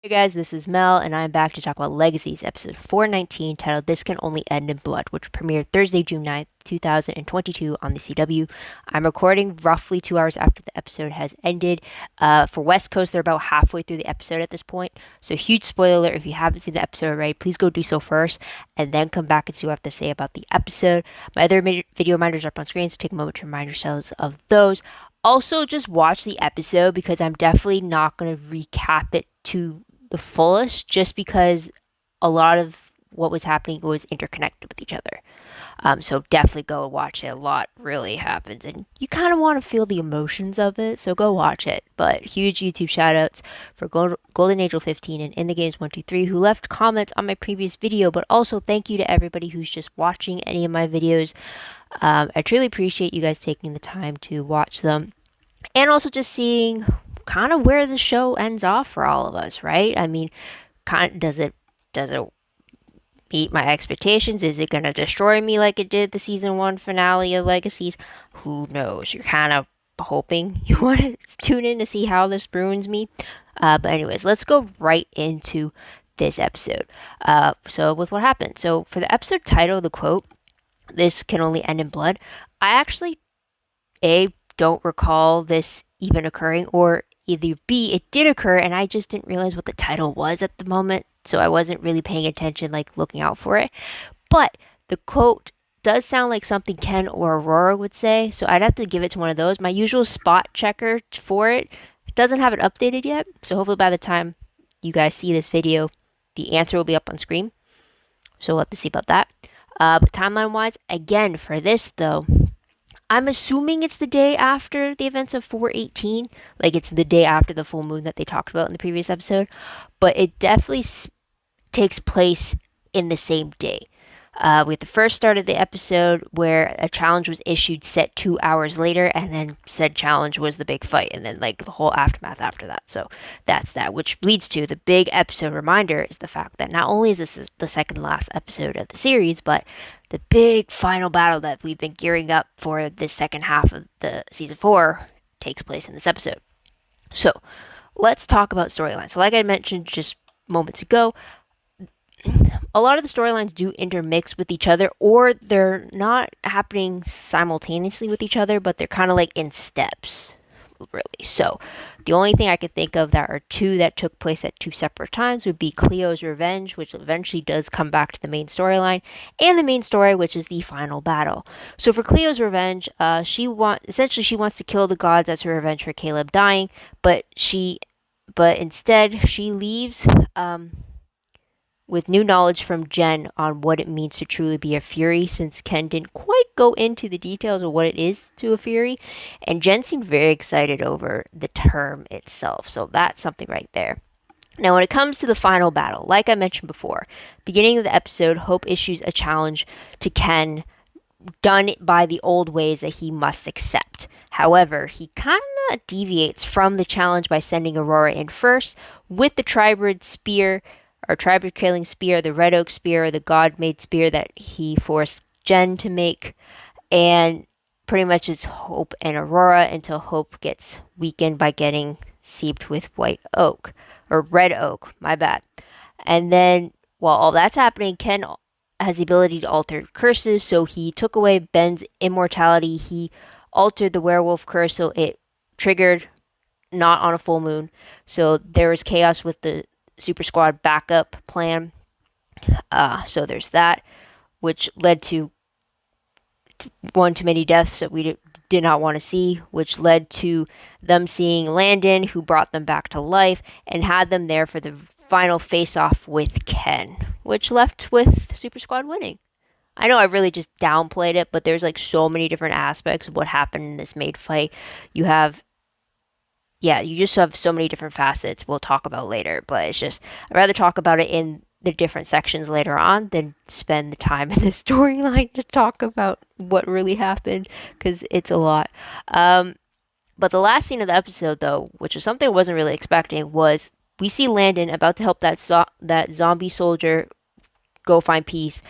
Hey guys, this is Mel, and I'm back to talk about Legacies, episode 419, titled This Can Only End in Blood, which premiered Thursday, June 9th, 2022 on the CW. I'm recording roughly 2 hours after the episode has ended. For West Coast, they're about halfway through the episode at this point, so huge spoiler alert. If you haven't seen the episode already, please go do so first, and then come back and see what I have to say about the episode. My other video reminders are up on screen, so take a moment to remind yourselves of those. Also, just watch the episode because I'm definitely not going to recap it to the fullest just because a lot of what was happening was interconnected with each other. So definitely go watch it. A lot really happens, and you kind of want to feel the emotions of it. So go watch it. But huge YouTube shoutouts for Golden Angel 15 and In the Games 123 who left comments on my previous video. But also thank you to everybody who's just watching any of my videos. I truly appreciate you guys taking the time to watch them, and also just seeing kind of where the show ends off for all of us, right? I mean, does it meet my expectations? Is it gonna destroy me like it did the season one finale of Legacies? Who knows? You're kind of hoping you want to tune in to see how this ruins me. But anyways, let's go right into this episode. So with what happened. So for the episode title, the quote, "This can only end in blood." I actually don't recall this even occurring, or either B, it did occur and I just didn't realize what the title was at the moment, so I wasn't really paying attention, like looking out for it. But the quote does sound like something Ken or Aurora would say, so I'd have to give it to one of those. My usual spot checker for it doesn't have it updated yet, so hopefully by the time you guys see this video, the answer will be up on screen. So we'll have to see about that. But timeline wise, again, for this though, I'm assuming it's the day after the events of 418. Like it's the day after the full moon that they talked about in the previous episode. But it definitely takes place in the same day. We have the first start of the episode where a challenge was issued set 2 hours later, and then said challenge was the big fight, and then like the whole aftermath after that. So that's that, which leads to the big episode reminder is the fact that not only is this the second last episode of the series, but the big final battle that we've been gearing up for this second half of the season 4 takes place in this episode. So let's talk about storylines. So like I mentioned just moments ago, a lot of the storylines do intermix with each other, or they're not happening simultaneously with each other, but they're kind of like in steps, really. So the only thing I could think of that are two that took place at two separate times would be Cleo's revenge, which eventually does come back to the main storyline, and the main story, which is the final battle. So for Cleo's revenge, she wants to kill the gods as her revenge for Caleb dying, but instead she leaves with new knowledge from Jen on what it means to truly be a Fury, since Ken didn't quite go into the details of what it is to a Fury, and Jen seemed very excited over the term itself, so that's something right there. Now, when it comes to the final battle, like I mentioned before, beginning of the episode, Hope issues a challenge to Ken done by the old ways that he must accept. However, he kind of deviates from the challenge by sending Aurora in first with the Tribrid spear, or Tribrid killing spear, the Red Oak spear, or the God made spear that he forced Jen to make. And pretty much it's Hope and Aurora until Hope gets weakened by getting seeped with white oak, or red oak, my bad. And then while all that's happening, Ken has the ability to alter curses, so he took away Ben's immortality. He altered the werewolf curse, so it triggered not on a full moon. So there was chaos with the Super Squad backup plan. So there's that, which led to one too many deaths that we did not want to see, which led to them seeing Landon, who brought them back to life and had them there for the final face-off with Ken, which left with Super Squad winning. I know I really just downplayed it, but there's like so many different aspects of what happened in this maid fight. You just have so many different facets we'll talk about later, but it's just, I'd rather talk about it in the different sections later on than spend the time in the storyline to talk about what really happened, because it's a lot. But the last scene of the episode, though, which was something I wasn't really expecting, was we see Landon about to help that zombie soldier go find peace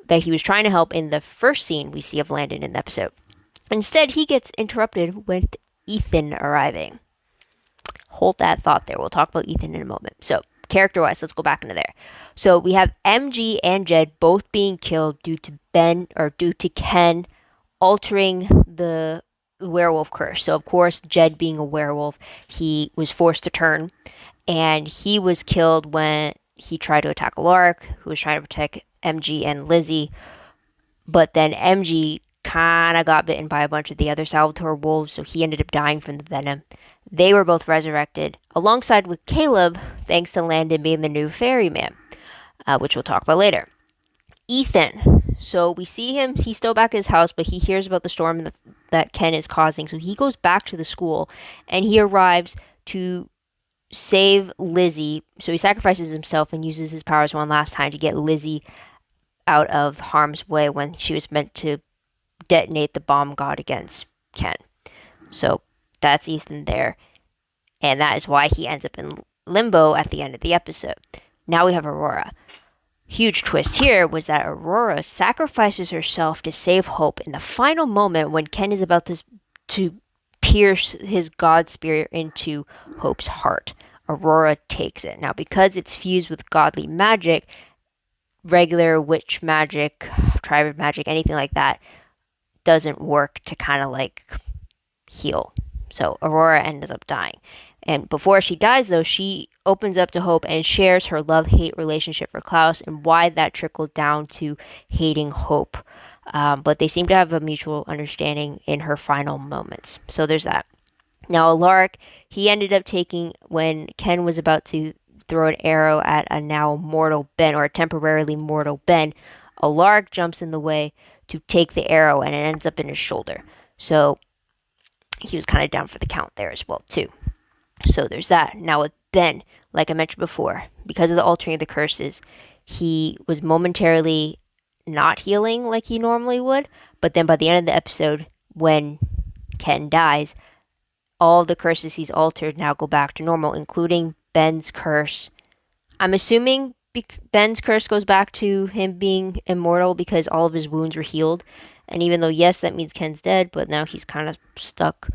that he was trying to help in the first scene we see of Landon in the episode. Instead, he gets interrupted with Ethan arriving. Hold that thought there. We'll talk about Ethan in a moment. So character-wise, let's go back into there. So we have MG and Jed both being killed due to Ken altering the werewolf curse. So of course, Jed being a werewolf, he was forced to turn, and he was killed when he tried to attack Alaric, who was trying to protect MG and Lizzie. But then MG kind of got bitten by a bunch of the other Salvatore wolves, so he ended up dying from the venom. They were both resurrected, alongside with Caleb, thanks to Landon being the new ferryman, which we'll talk about later. Ethan. So we see him, he's still back at his house, but he hears about the storm that Ken is causing. So he goes back to the school, and he arrives to save Lizzie. So he sacrifices himself and uses his powers one last time to get Lizzie out of harm's way when she was meant to detonate the bomb god against Ken. So that's Ethan there. And that is why he ends up in limbo at the end of the episode. Now we have Aurora. Huge twist here was that Aurora sacrifices herself to save Hope in the final moment when Ken is about to pierce his god spirit into Hope's heart. Aurora takes it. Now, because it's fused with godly magic, regular witch magic, tribe magic, anything like that, doesn't work to kind of like heal. So Aurora ends up dying. And before she dies, though, she opens up to Hope and shares her love-hate relationship for Klaus and why that trickled down to hating Hope. But they seem to have a mutual understanding in her final moments. So there's that. Now, Alaric, he ended up taking, when Ken was about to throw an arrow at a now mortal Ben, or a temporarily mortal Ben, Alaric jumps in the way to take the arrow, and it ends up in his shoulder. So he was kind of down for the count there as well, too. So there's that. Now with Ben, like I mentioned before, because of the altering of the curses, he was momentarily not healing like he normally would. But then by the end of the episode, when Ken dies, all the curses he's altered now go back to normal, including Ben's curse. I'm assuming Ben's curse goes back to him being immortal because all of his wounds were healed. And even though, yes, that means Ken's dead, but now he's kind of stuck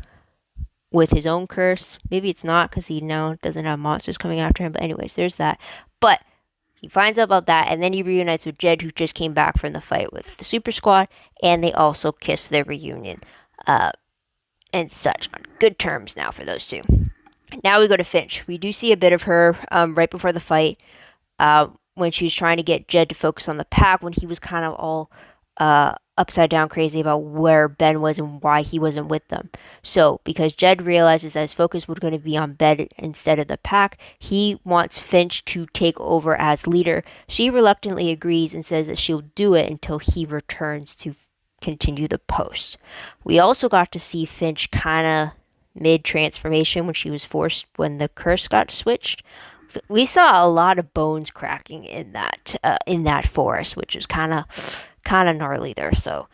with his own curse. Maybe it's not because he now doesn't have monsters coming after him. But anyways, there's that. But he finds out about that, and then he reunites with Jed, who just came back from the fight with the Super Squad, and they also kiss their reunion and such on good terms now for those two. Now we go to Finch. We do see a bit of her right before the fight when she was trying to get Jed to focus on the pack, when he was kind of all upside down crazy about where Ben was and why he wasn't with them. So because Jed realizes that his focus was going to be on Ben instead of the pack, he wants Finch to take over as leader. She reluctantly agrees and says that she'll do it until he returns to continue the post. We also got to see Finch kind of mid-transformation when she was forced, when the curse got switched. We saw a lot of bones cracking in that forest, which is kind of gnarly there. So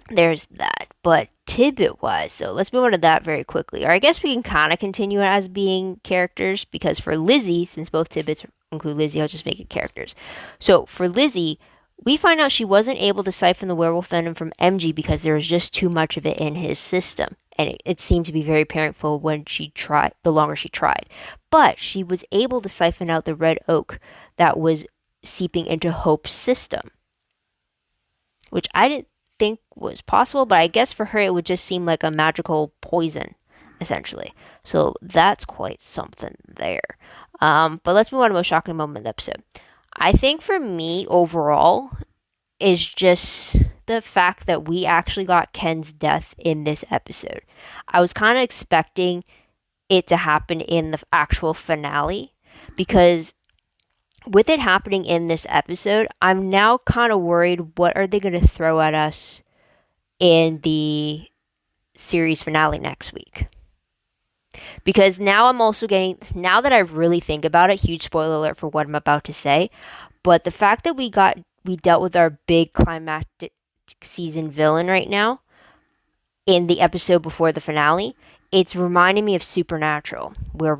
there's that. But tidbit wise, so let's move on to that very quickly. Or I guess we can kind of continue as being characters, because for Lizzie, since both tidbits include Lizzie, I'll just make it characters. So for Lizzie, we find out she wasn't able to siphon the werewolf venom from MG because there was just too much of it in his system. And it seemed to be very painful when she tried, the longer she tried. But she was able to siphon out the red oak that was seeping into Hope's system, which I didn't think was possible, but I guess for her it would just seem like a magical poison, essentially. So that's quite something there. But let's move on to the most shocking moment of the episode. I think for me, overall, is just the fact that we actually got Ken's death in this episode. I was kind of expecting it to happen in the actual finale, because with it happening in this episode, I'm now kind of worried, what are they going to throw at us in the series finale next week? Because now I'm also getting, now that I really think about it, huge spoiler alert for what I'm about to say, but the fact that we dealt with our big climactic season villain right now in the episode before the finale, it's reminding me of Supernatural, where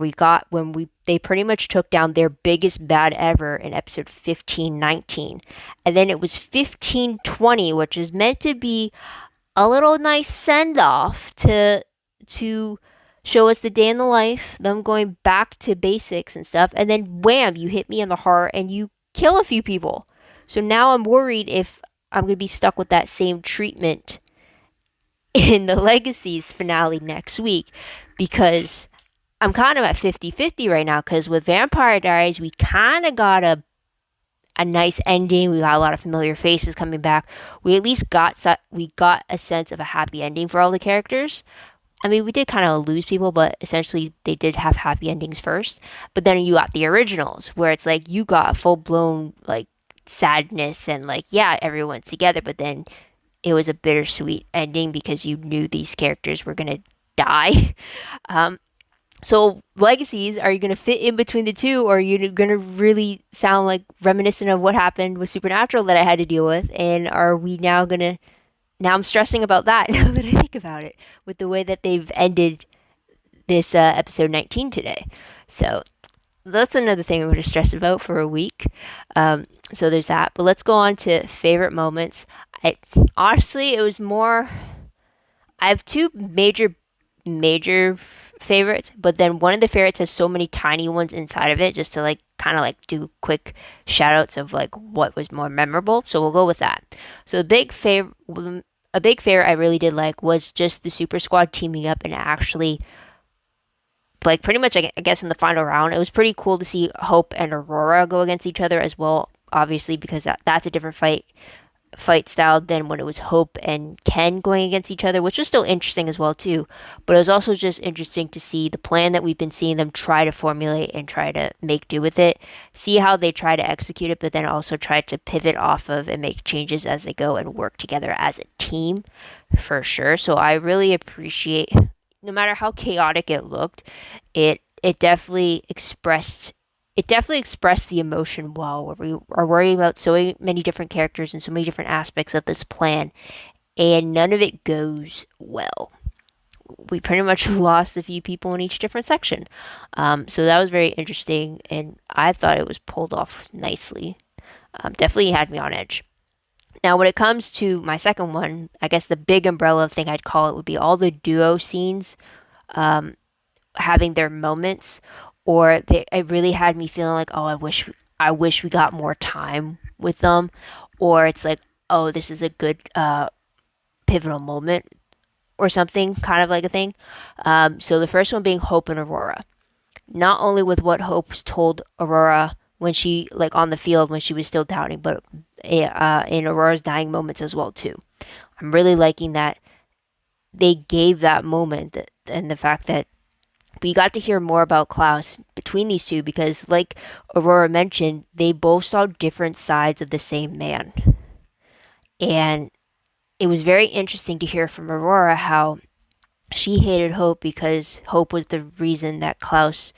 they pretty much took down their biggest bad ever in episode 1519. And then it was 1520, which is meant to be a little nice send-off to show us the day in the life, them going back to basics and stuff, and then wham, you hit me in the heart and you kill a few people. So now I'm worried if I'm going to be stuck with that same treatment in the Legacies finale next week, because I'm kind of at 50-50 right now, because with Vampire Diaries, we kind of got a nice ending. We got a lot of familiar faces coming back. We at least got a sense of a happy ending for all the characters. I mean, we did kind of lose people, but essentially they did have happy endings first. But then you got the originals, where it's like you got full blown like sadness and like, yeah, everyone's together, but then it was a bittersweet ending because you knew these characters were gonna die. Um, so legacies, are you gonna fit in between the two, or are you gonna really sound like reminiscent of what happened with Supernatural that I had to deal with? And are we now gonna now I'm stressing about that now that I think about it, with the way that they've ended this episode 19 today. So that's another thing I'm going to stress about for a week. So there's that. But let's go on to favorite moments. I honestly, it was more. I have two major favorites, but then one of the favorites has so many tiny ones inside of it, just to like kind of like do quick shout outs of like what was more memorable. So we'll go with that. So the big favorite, a big favorite I really did like was just the Super Squad teaming up and actually like pretty much I guess in the final round it was pretty cool to see Hope and Aurora go against each other as well, obviously, because that's a different fight style than when it was Hope and Ken going against each other, which was still interesting as well too. But it was also just interesting to see the plan that we've been seeing them try to formulate and try to make do with it, see how they try to execute it, but then also try to pivot off of and make changes as they go and work together as a team for sure. So I really appreciate, no matter how chaotic it looked, it definitely expressed the emotion well, where we are worrying about so many different characters and so many different aspects of this plan, and none of it goes well. We pretty much lost a few people in each different section. So that was very interesting, and I thought it was pulled off nicely. Definitely had me on edge. Now, when it comes to my second one, I guess the big umbrella thing I'd call it would be all the duo scenes having their moments, or it really had me feeling like, oh, I wish we got more time with them, or it's like, oh, this is a good pivotal moment or something, kind of like a thing. So the first one being Hope and Aurora. Not only with what Hope's told Aurora when she like on the field when she was still doubting, but in Aurora's dying moments as well too. I'm really liking that they gave that moment and the fact that we got to hear more about Klaus between these two, because like Aurora mentioned, they both saw different sides of the same man. And it was very interesting to hear from Aurora how she hated Hope because Hope was the reason that Klaus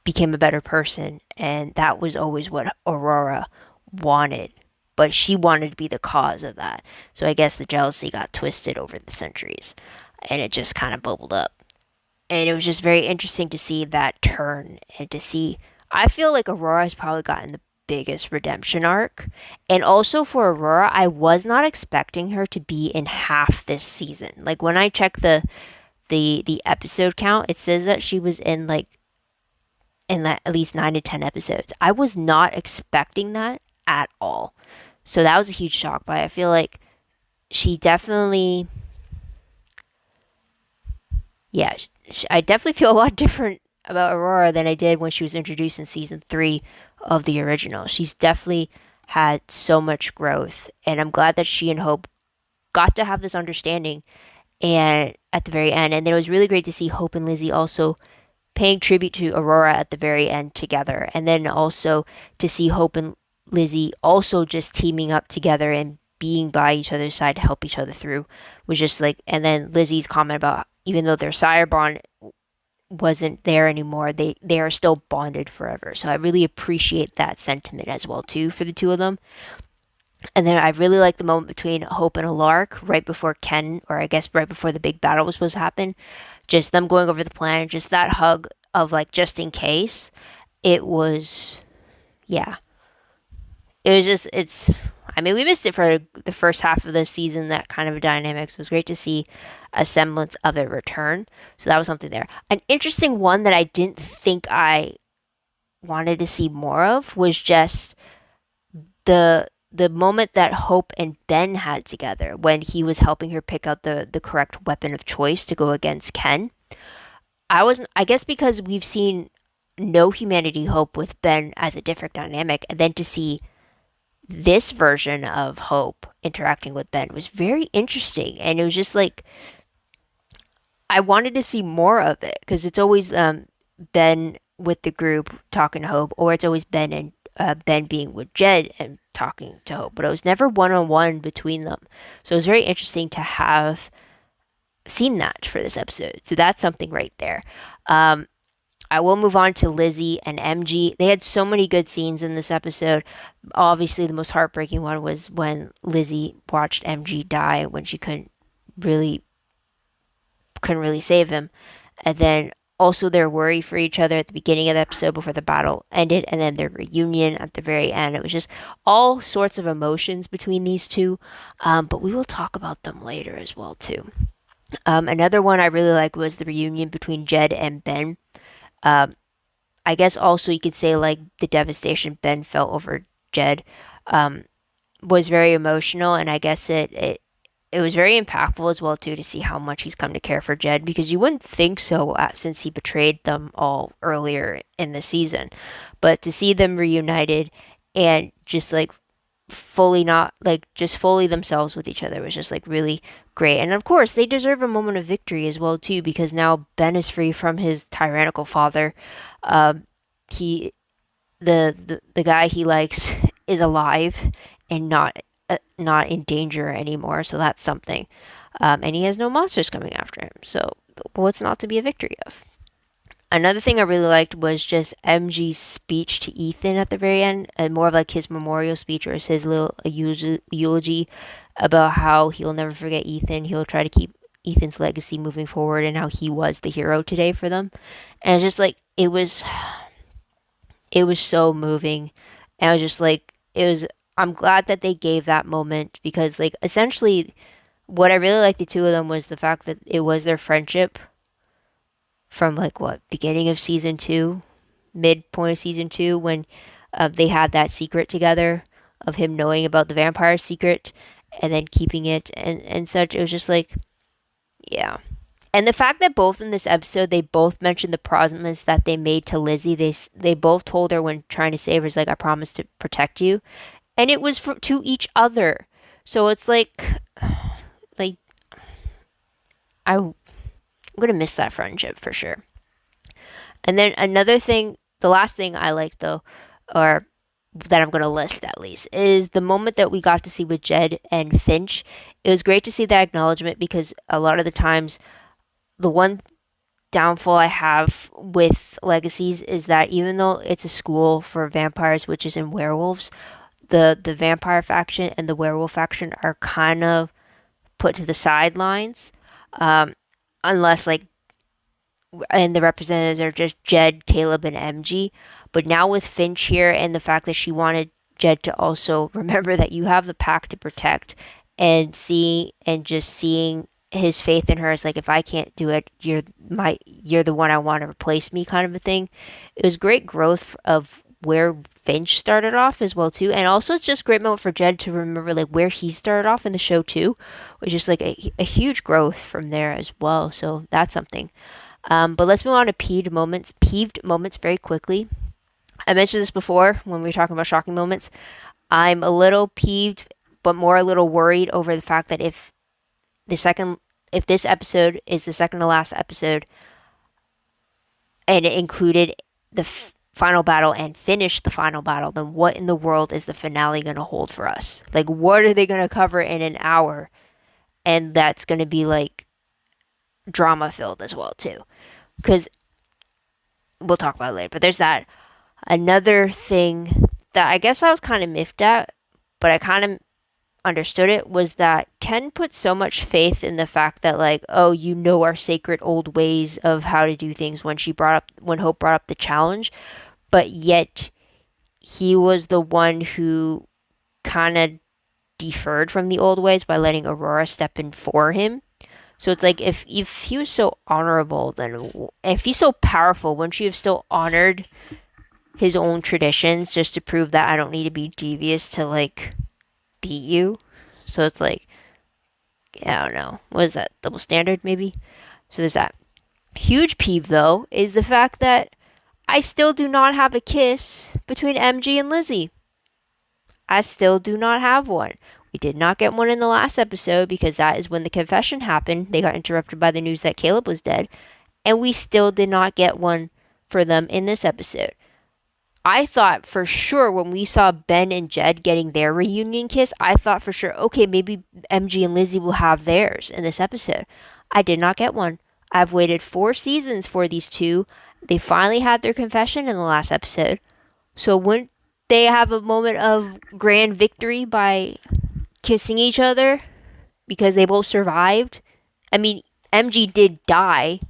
became a better person, and that was always what Aurora wanted. But she wanted to be the cause of that. So I guess the jealousy got twisted over the centuries, and it just kind of bubbled up. And it was just very interesting to see that turn and to see. I feel like Aurora has probably gotten the biggest redemption arc. And also for Aurora, I was not expecting her to be in half this season. Like when I check the episode count, it says that she was in like in that at least 9 to 10 episodes. I was not expecting that at all. So that was a huge shock, but I feel like she definitely, yeah, I definitely feel a lot different about Aurora than I did when she was introduced in season 3 of the original. She's definitely had so much growth, and I'm glad that she and Hope got to have this understanding and at the very end. And then it was really great to see Hope and Lizzie also paying tribute to Aurora at the very end together, and then also to see Hope and Lizzie also just teaming up together and being by each other's side to help each other through was just like. And then Lizzie's comment about even though their sire bond wasn't there anymore, they are still bonded forever. So I really appreciate that sentiment as well too for the two of them. And then I really like the moment between Hope and Alark right before Ken, or I guess right before the big battle was supposed to happen. Just them going over the plan, just that hug of like just in case. It was, yeah, it was just it's I mean, we missed it for the first half of the season, that kind of dynamics. It was great to see a semblance of it return. So that was something there. An interesting one that I didn't think I wanted to see more of was just the moment that Hope and Ben had together when he was helping her pick out the correct weapon of choice to go against Ken. I guess because we've seen no humanity Hope with Ben as a different dynamic, and then to see this version of Hope interacting with Ben was very interesting, and it was just like I wanted to see more of it because it's always Ben with the group talking to Hope, or it's always Ben and Ben being with Jed and talking to Hope, but it was never one on one between them. So it was very interesting to have seen that for this episode. So that's something right there. Um, I will move on to Lizzie and MG. They had so many good scenes in this episode. Obviously, the most heartbreaking one was when Lizzie watched MG die when she really couldn't really save him, and then also their worry for each other at the beginning of the episode before the battle ended, and then their reunion at the very end. It was just all sorts of emotions between these two, but we will talk about them later as well too. Another one I really liked was the reunion between Jed and Ben. Um, I guess also you could say like the devastation Ben felt over Jed um, was very emotional, and I guess it was very impactful as well too to see how much he's come to care for Jed, because you wouldn't think so since he betrayed them all earlier in the season, but to see them reunited and just like fully not like just fully themselves with each other was just like really great. And of course they deserve a moment of victory as well too, because now Ben is free from his tyrannical father. He the guy he likes is alive and not in danger anymore, so that's something. And he has no monsters coming after him, so what's not to be a victory of? Another thing I really liked was just MG's speech to Ethan at the very end, and more of like his memorial speech or his little eulogy about how he'll never forget Ethan. He'll try to keep Ethan's legacy moving forward, and how he was the hero today for them. And it's just like it was so moving. And I was just like, it was, I'm glad that they gave that moment, because like essentially what I really liked the two of them was the fact that it was their friendship from like what, beginning of season two, midpoint of season two, when they had that secret together of him knowing about the vampire secret and then keeping it and such. It was just like, yeah. And the fact that both in this episode they both mentioned the promise that they made to Lizzie. They both told her when trying to save her, "Is like, I promise to protect you," and it was to each other. So it's like I'm gonna miss that friendship for sure. And then another thing, the last thing I like though, or that I'm gonna list at least, is the moment that we got to see with Jed and Finch. It was great to see that acknowledgement, because a lot of the times the one downfall I have with Legacies is that even though it's a school for vampires, witches, and werewolves, the vampire faction and the werewolf faction are kind of put to the sidelines, um, unless like and the representatives are just Jed, Caleb, and MG. But now with Finch here and the fact that she wanted Jed to also remember that you have the pack to protect, and just seeing his faith in her is like, if I can't do it, you're the one I want to replace me, kind of a thing. It was great growth of where Finch started off as well too, and also it's just a great moment for Jed to remember like where he started off in the show too, which is like a huge growth from there as well. So that's something. But let's move on to peeved moments. Peeved moments very quickly. I mentioned this before when we were talking about shocking moments. I'm a little peeved, but more a little worried over the fact that if this episode is the second to last episode, and it included the final battle and finished the final battle, then what in the world is the finale going to hold for us? Like, what are they going to cover in an hour? And that's going to be like drama filled as well too, because we'll talk about it later. But there's that. Another thing that I guess I was kind of miffed at, but I kind of understood it, was that Ken put so much faith in the fact that like, oh, our sacred old ways of how to do things, when Hope brought up the challenge, but yet he was the one who kind of deferred from the old ways by letting Aurora step in for him. So it's like if he was so honorable, then if he's so powerful, wouldn't you have still honored his own traditions just to prove that I don't need to be devious to like beat you? So it's like, yeah, I don't know. What is that? Double standard maybe? So there's that. Huge peeve though is the fact that I still do not have a kiss between MG and Lizzie. I still do not have one. We did not get one in the last episode because that is when the confession happened. They got interrupted by the news that Caleb was dead. And we still did not get one for them in this episode. I thought for sure when we saw Ben and Jed getting their reunion kiss, I thought for sure, okay, maybe MG and Lizzie will have theirs in this episode. I did not get one. I've waited 4 seasons for these two. They finally had their confession in the last episode. So wouldn't they have a moment of grand victory by kissing each other because they both survived? I mean, MG did die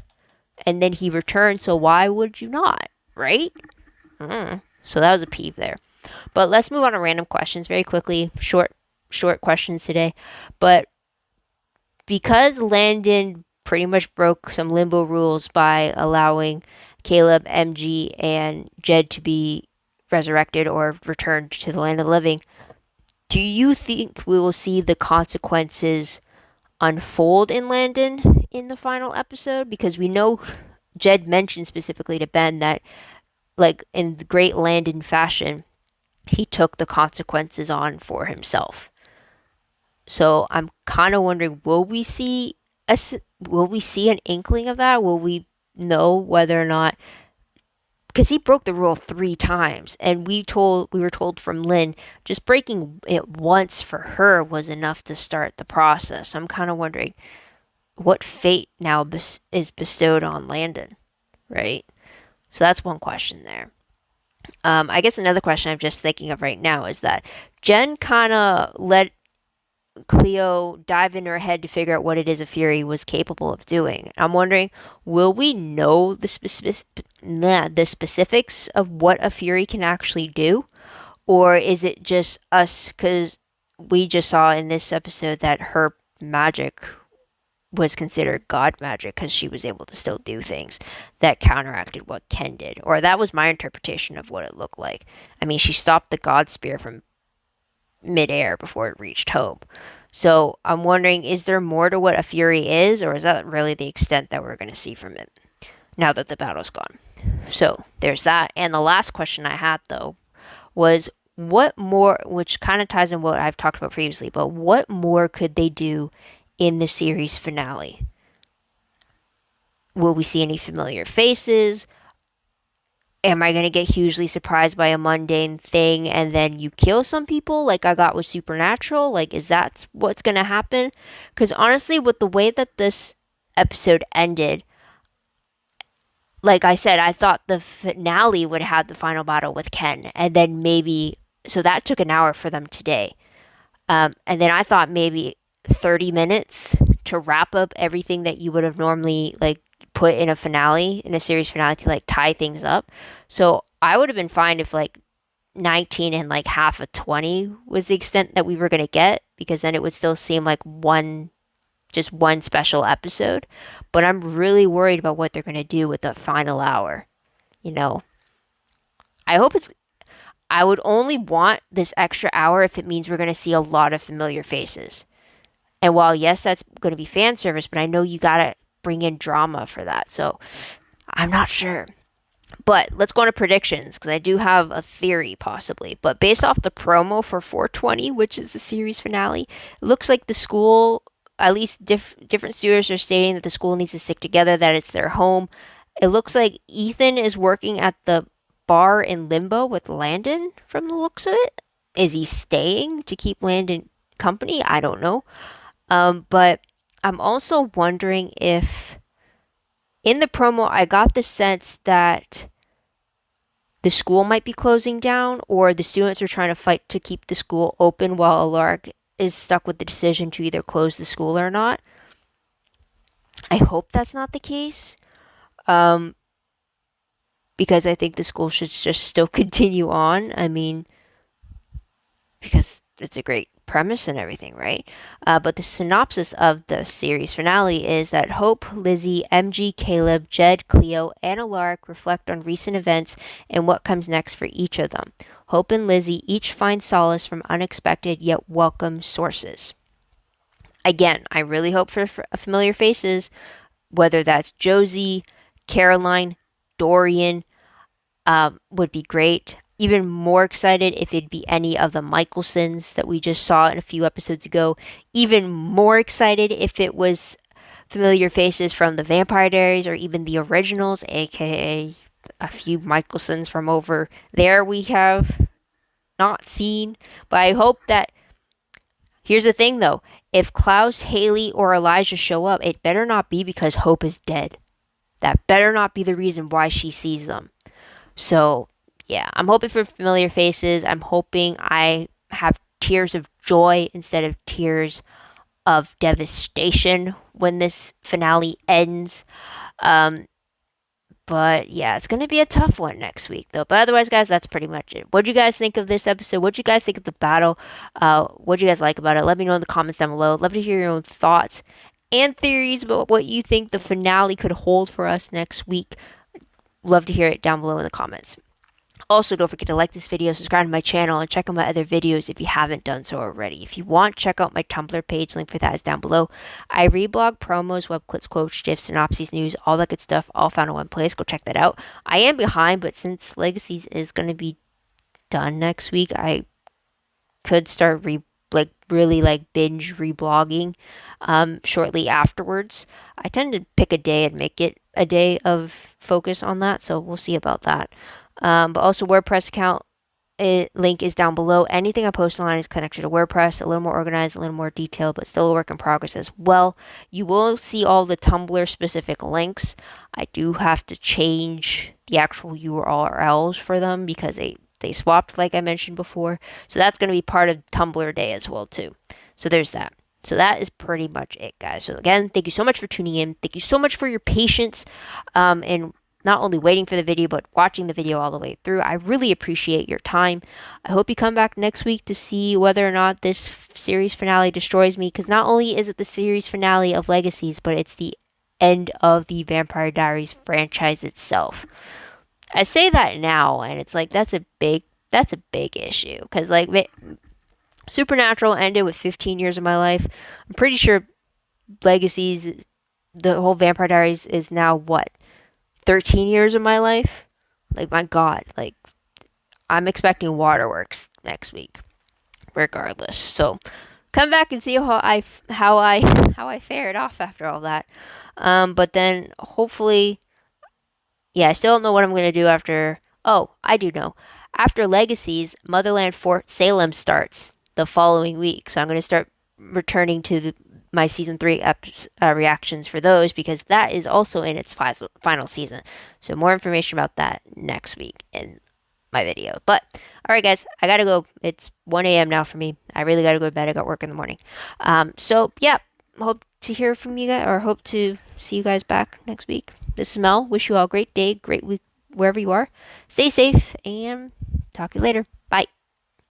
and then he returned, so why would you not, right? So that was a peeve there. But let's move on to random questions very quickly. Short questions today. But because Landon pretty much broke some limbo rules by allowing Caleb, MG, and Jed to be resurrected or returned to the land of the living, do you think we will see the consequences unfold in Landon in the final episode? Because we know Jed mentioned specifically to Ben that, like in the great Landon fashion, he took the consequences on for himself. So I'm kind of wondering, will we see an inkling of that? Will we know whether or not, because he broke the rule 3 times, and we were told from Lynn just breaking it once for her was enough to start the process. So I'm kind of wondering what fate now is bestowed on Landon, right? So that's one question there. I guess another question I'm just thinking of right now is that Jen kind of let Cleo dive into her head to figure out what it is a Fury was capable of doing. I'm wondering, will we know the specifics of what a Fury can actually do? Or is it just us, because we just saw in this episode that her magic was considered god magic because she was able to still do things that counteracted what Ken did. Or that was my interpretation of what it looked like. I mean, she stopped the god spear from midair before it reached home. So I'm wondering, is there more to what a Fury is, or is that really the extent that we're going to see from it now that the battle's gone? So there's that. And the last question I had, though, was what more, which kind of ties in what I've talked about previously, but what more could they do in the series finale? Will we see any familiar faces? Am I going to get hugely surprised by a mundane thing and then you kill some people like I got with Supernatural? Like, is that what's going to happen? Because honestly, with the way that this episode ended, like I said, I thought the finale would have the final battle with Ken. And then maybe, so that took an hour for them today. And then I thought maybe 30 minutes to wrap up everything that you would have normally like put in a finale, in a series finale, to like tie things up. So I would have been fine if like 19 and like half of 20 was the extent that we were going to get, because then it would still seem like just one special episode. But I'm really worried about what they're going to do with the final hour. You know, I would only want this extra hour if it means we're going to see a lot of familiar faces. And while, yes, that's going to be fan service, but I know you got to bring in drama for that. So I'm not sure. But let's go into predictions, because I do have a theory possibly. But based off the promo for 420, which is the series finale, it looks like the school, at least different students are stating that the school needs to stick together, that it's their home. It looks like Ethan is working at the bar in Limbo with Landon from the looks of it. Is he staying to keep Landon company? I don't know. But I'm also wondering if in the promo I got the sense that the school might be closing down, or the students are trying to fight to keep the school open while Alaric is stuck with the decision to either close the school or not. I hope that's not the case. Because I think the school should just still continue on. I mean, because it's a great premise and everything, right? But the synopsis of the series finale is that Hope, Lizzie, MG, Caleb, Jed, Cleo, and Alaric reflect on recent events and what comes next for each of them. Hope and Lizzie each find solace from unexpected yet welcome sources. Again, I really hope for familiar faces, whether that's Josie, Caroline, Dorian, would be great. Even more excited if it'd be any of the Michelsons that we just saw in a few episodes ago. Even more excited if it was familiar faces from the Vampire Diaries or even the originals, aka a few Michelsons from over there we have not seen. But I hope that. Here's the thing though, if Klaus, Haley, or Elijah show up, it better not be because Hope is dead. That better not be the reason why she sees them. So, yeah, I'm hoping for familiar faces. I'm hoping I have tears of joy instead of tears of devastation when this finale ends. But yeah, it's going to be a tough one next week, though. But otherwise, guys, that's pretty much it. What do you guys think of this episode? What do you guys think of the battle? What do you guys like about it? Let me know in the comments down below. I'd love to hear your own thoughts and theories about what you think the finale could hold for us next week. Love to hear it down below in the comments. Also, don't forget to like this video, subscribe to my channel, and check out my other videos if you haven't done so already. If you want, check out my Tumblr page. Link for that is down below. I reblog promos, web clips, quotes, gifs, synopses, news, all that good stuff, all found in one place. Go check that out. I am behind, but since Legacies is going to be done next week, I could start really binge reblogging shortly afterwards. I tend to pick a day and make it a day of focus on that, so we'll see about that. But also WordPress account link is down below. Anything I post online is connected to WordPress, a little more organized, a little more detailed, but still a work in progress as well. You will see all the Tumblr specific links. I do have to change the actual URLs for them because they swapped, like I mentioned before. So that's going to be part of Tumblr Day as well too. So there's that. So that is pretty much it, guys. So again, thank you so much for tuning in. Thank you so much for your patience and not only waiting for the video, but watching the video all the way through. I really appreciate your time. I hope you come back next week to see whether or not this series finale destroys me, because not only is it the series finale of Legacies, but it's the end of the Vampire Diaries franchise itself. I say that now, and it's like that's a big issue, because like Supernatural ended with 15 years of my life. I'm pretty sure Legacies, the whole Vampire Diaries, is now what, 13 years of my life? Like, my God, like, I'm expecting Waterworks next week, regardless. So, come back and see how I fared off after all that. But then hopefully, yeah, I still don't know what I'm gonna do after. Oh, I do know. After Legacies, Motherland Fort Salem starts the following week, so I'm gonna start returning to my season 3 reactions for those, because that is also in its final season. So more information about that next week in my video. But all right, guys, I gotta go. It's 1 a.m. now for me. I really gotta go to bed. I got work in the morning. So yeah, hope to hear from you guys, or hope to see you guys back next week. This is Mel. Wish you all a great day, great week wherever you are. Stay safe, and talk to you later.